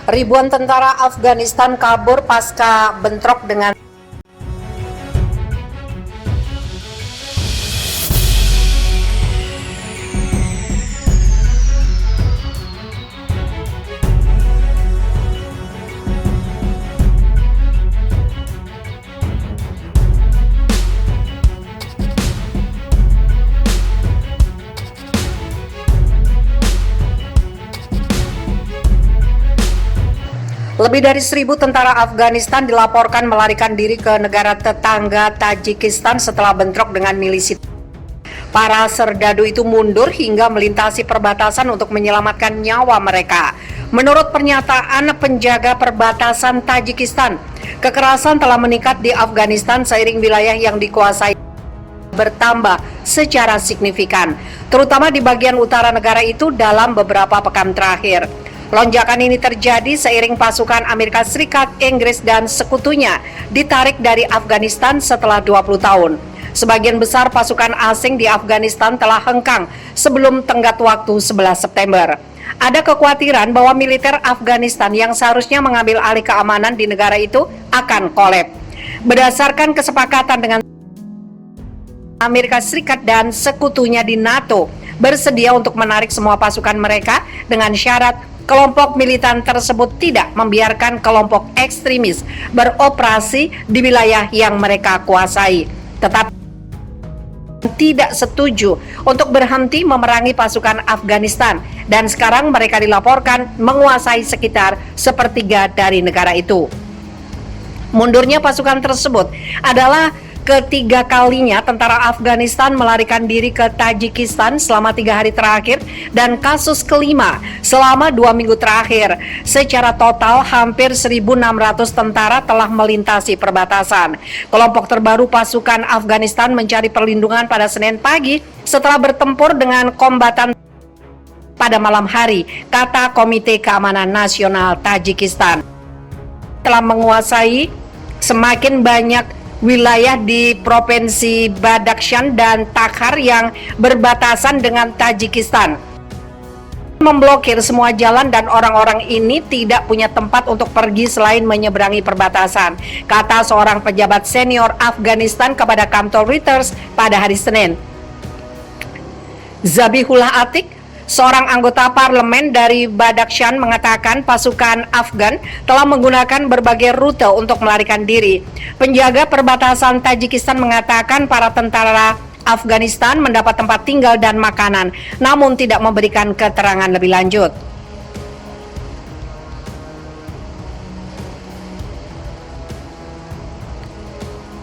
Ribuan tentara Afghanistan kabur pasca bentrok dengan Lebih dari 1.000 tentara Afghanistan dilaporkan melarikan diri ke negara tetangga Tajikistan setelah bentrok dengan milisi. Para serdadu itu mundur hingga melintasi perbatasan untuk menyelamatkan nyawa mereka. Menurut pernyataan penjaga perbatasan Tajikistan, kekerasan telah meningkat di Afghanistan seiring wilayah yang dikuasai bertambah secara signifikan, terutama di bagian utara negara itu dalam beberapa pekan terakhir. Lonjakan ini terjadi seiring pasukan Amerika Serikat, Inggris, dan sekutunya ditarik dari Afghanistan setelah 20 tahun. Sebagian besar pasukan asing di Afghanistan telah hengkang sebelum tenggat waktu 11 September. Ada kekhawatiran bahwa militer Afghanistan yang seharusnya mengambil alih keamanan di negara itu akan kolaps. Berdasarkan kesepakatan dengan Amerika Serikat dan sekutunya di NATO bersedia untuk menarik semua pasukan mereka dengan syarat kelompok militan tersebut tidak membiarkan kelompok ekstremis beroperasi di wilayah yang mereka kuasai. Tetapi tidak setuju untuk berhenti memerangi pasukan Afghanistan, dan sekarang mereka dilaporkan menguasai sekitar sepertiga dari negara itu. Mundurnya pasukan tersebut adalah ketiga kalinya tentara Afghanistan melarikan diri ke Tajikistan selama 3 hari terakhir dan kasus kelima selama 2 minggu terakhir. Secara total hampir 1.600 tentara telah melintasi perbatasan. Kelompok terbaru pasukan Afghanistan mencari perlindungan pada Senin pagi setelah bertempur dengan kombatan pada malam hari, kata Komite Keamanan Nasional Tajikistan. Telah menguasai semakin banyak wilayah di provinsi Badakhshan dan Takhar yang berbatasan dengan Tajikistan, memblokir semua jalan dan orang-orang ini tidak punya tempat untuk pergi selain menyeberangi perbatasan, kata seorang pejabat senior Afghanistan kepada kantor Reuters pada hari Senin. Zabihullah Atiq, seorang anggota parlemen dari Badakhshan, mengatakan pasukan Afgan telah menggunakan berbagai rute untuk melarikan diri. Penjaga perbatasan Tajikistan mengatakan para tentara Afghanistan mendapat tempat tinggal dan makanan, namun tidak memberikan keterangan lebih lanjut.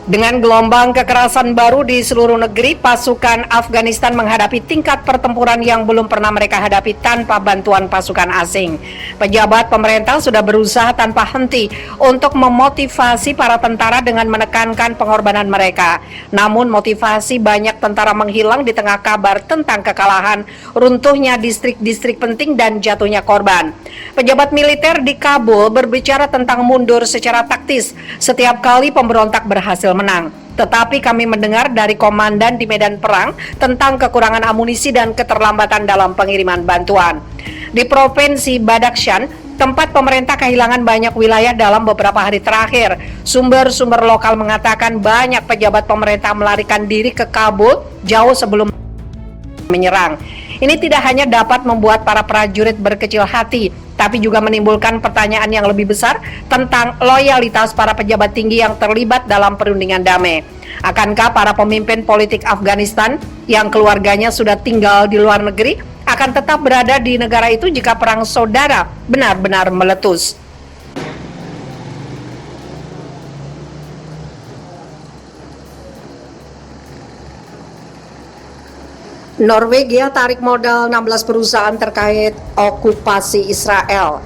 Dengan gelombang kekerasan baru di seluruh negeri, pasukan Afghanistan menghadapi tingkat pertempuran yang belum pernah mereka hadapi tanpa bantuan pasukan asing. Pejabat pemerintah sudah berusaha tanpa henti untuk memotivasi para tentara dengan menekankan pengorbanan mereka. Namun motivasi banyak tentara menghilang di tengah kabar tentang kekalahan, runtuhnya distrik-distrik penting, dan jatuhnya korban. Pejabat militer di Kabul berbicara tentang mundur secara taktis setiap kali pemberontak berhasil menang. Tetapi kami mendengar dari komandan di medan perang tentang kekurangan amunisi dan keterlambatan dalam pengiriman bantuan. Di provinsi Badakhshan, tempat pemerintah kehilangan banyak wilayah dalam beberapa hari terakhir. Sumber-sumber lokal mengatakan banyak pejabat pemerintah melarikan diri ke Kabul jauh sebelum menyerang. Ini tidak hanya dapat membuat para prajurit berkecil hati, tapi juga menimbulkan pertanyaan yang lebih besar tentang loyalitas para pejabat tinggi yang terlibat dalam perundingan damai. Akankah para pemimpin politik Afghanistan yang keluarganya sudah tinggal di luar negeri akan tetap berada di negara itu jika perang saudara benar-benar meletus? Norwegia tarik modal 16 perusahaan terkait okupasi Israel.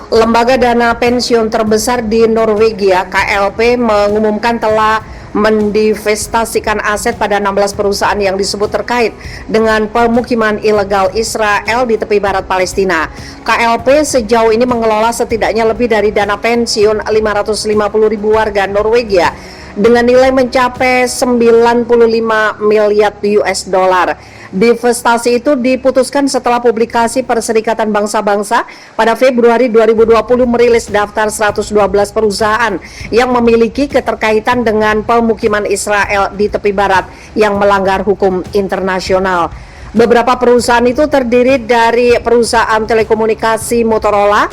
Lembaga dana pensiun terbesar di Norwegia, KLP, mengumumkan telah mendivestasikan aset pada 16 perusahaan yang disebut terkait dengan pemukiman ilegal Israel di tepi barat Palestina. KLP sejauh ini mengelola setidaknya lebih dari dana pensiun 550.000 warga Norwegia dengan nilai mencapai 95 miliar US dollar. Divestasi itu diputuskan setelah publikasi Perserikatan Bangsa-Bangsa pada Februari 2020 merilis daftar 112 perusahaan yang memiliki keterkaitan dengan pemukiman Israel di tepi barat yang melanggar hukum internasional. Beberapa perusahaan itu terdiri dari perusahaan telekomunikasi Motorola,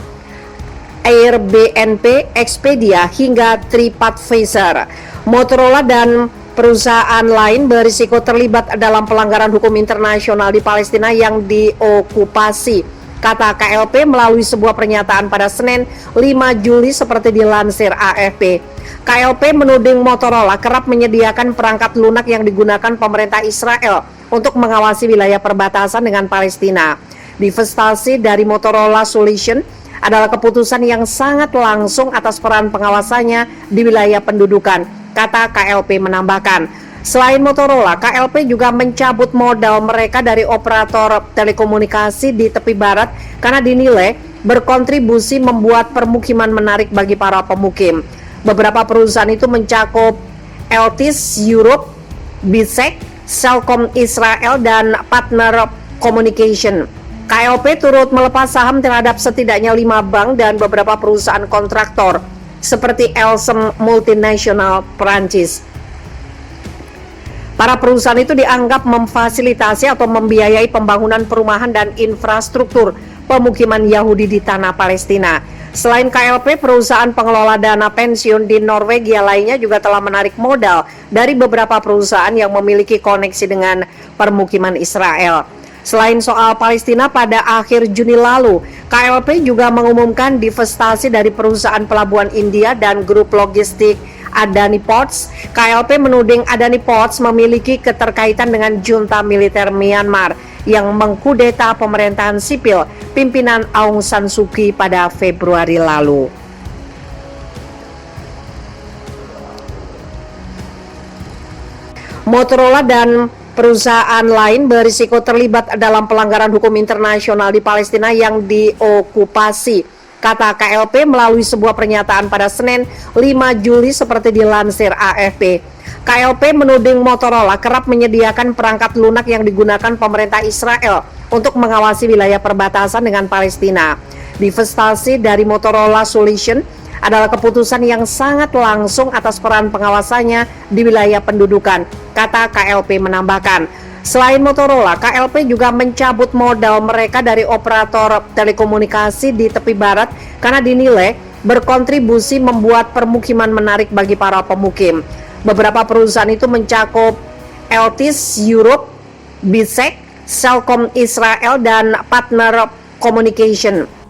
Airbnb, Expedia, hingga TripAdvisor. Motorola dan perusahaan lain berisiko terlibat dalam pelanggaran hukum internasional di Palestina yang diokupasi, kata KLP melalui sebuah pernyataan pada Senin 5 Juli seperti dilansir AFP. KLP menuding Motorola kerap menyediakan perangkat lunak yang digunakan pemerintah Israel untuk mengawasi wilayah perbatasan dengan Palestina. Divestasi dari Motorola Solutions adalah keputusan yang sangat langsung atas peran pengawasannya di wilayah pendudukan, kata KLP menambahkan. Selain Motorola, KLP juga mencabut modal mereka dari operator telekomunikasi di tepi barat karena dinilai berkontribusi membuat permukiman menarik bagi para pemukim. Beberapa perusahaan itu mencakup Altice Europe, Bisek, Cellcom Israel, dan Partner Communication. KLP turut melepas saham terhadap setidaknya 5 bank dan beberapa perusahaan kontraktor seperti Elsem Multinational Perancis. Para perusahaan itu dianggap memfasilitasi atau membiayai pembangunan perumahan dan infrastruktur pemukiman Yahudi di tanah Palestina. Selain KLP, perusahaan pengelola dana pensiun di Norwegia lainnya juga telah menarik modal dari beberapa perusahaan yang memiliki koneksi dengan permukiman Israel. Selain soal Palestina, pada akhir Juni lalu, KLP juga mengumumkan divestasi dari perusahaan pelabuhan India dan grup logistik Adani Ports. KLP menuding Adani Ports memiliki keterkaitan dengan junta militer Myanmar yang mengkudeta pemerintahan sipil pimpinan Aung San Suu Kyi pada Februari lalu. Motorola dan perusahaan lain berisiko terlibat dalam pelanggaran hukum internasional di Palestina yang diokupasi, kata KLP melalui sebuah pernyataan pada Senin 5 Juli seperti dilansir AFP. KLP menuding Motorola kerap menyediakan perangkat lunak yang digunakan pemerintah Israel untuk mengawasi wilayah perbatasan dengan Palestina. Divestasi dari Motorola Solutions adalah keputusan yang sangat langsung atas peran pengawasannya di wilayah pendudukan, kata KLP menambahkan. Selain Motorola, KLP juga mencabut modal mereka dari operator telekomunikasi di tepi barat karena dinilai berkontribusi membuat permukiman menarik bagi para pemukim. Beberapa perusahaan itu mencakup Altice Europe, Bisek, Cellcom Israel, dan Partner Communication.